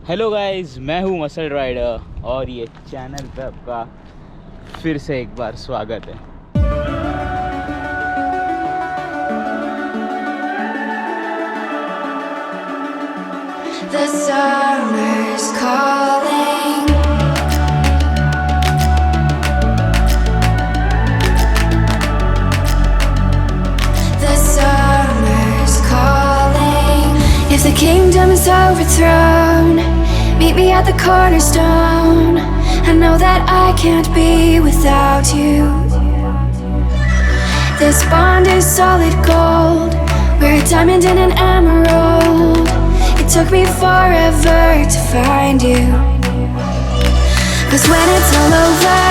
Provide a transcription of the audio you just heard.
Hello guys, मैं हूँ muscle rider और ये चैनल पे आपका फिर से एक बार स्वागत है। The summer's calling. The summer's calling. If the kingdom is overthrown, meet me at the cornerstone. I know that I can't be without you. This bond is solid gold. We're a diamond and an emerald. It took me forever to find you. 'Cause when it's all over,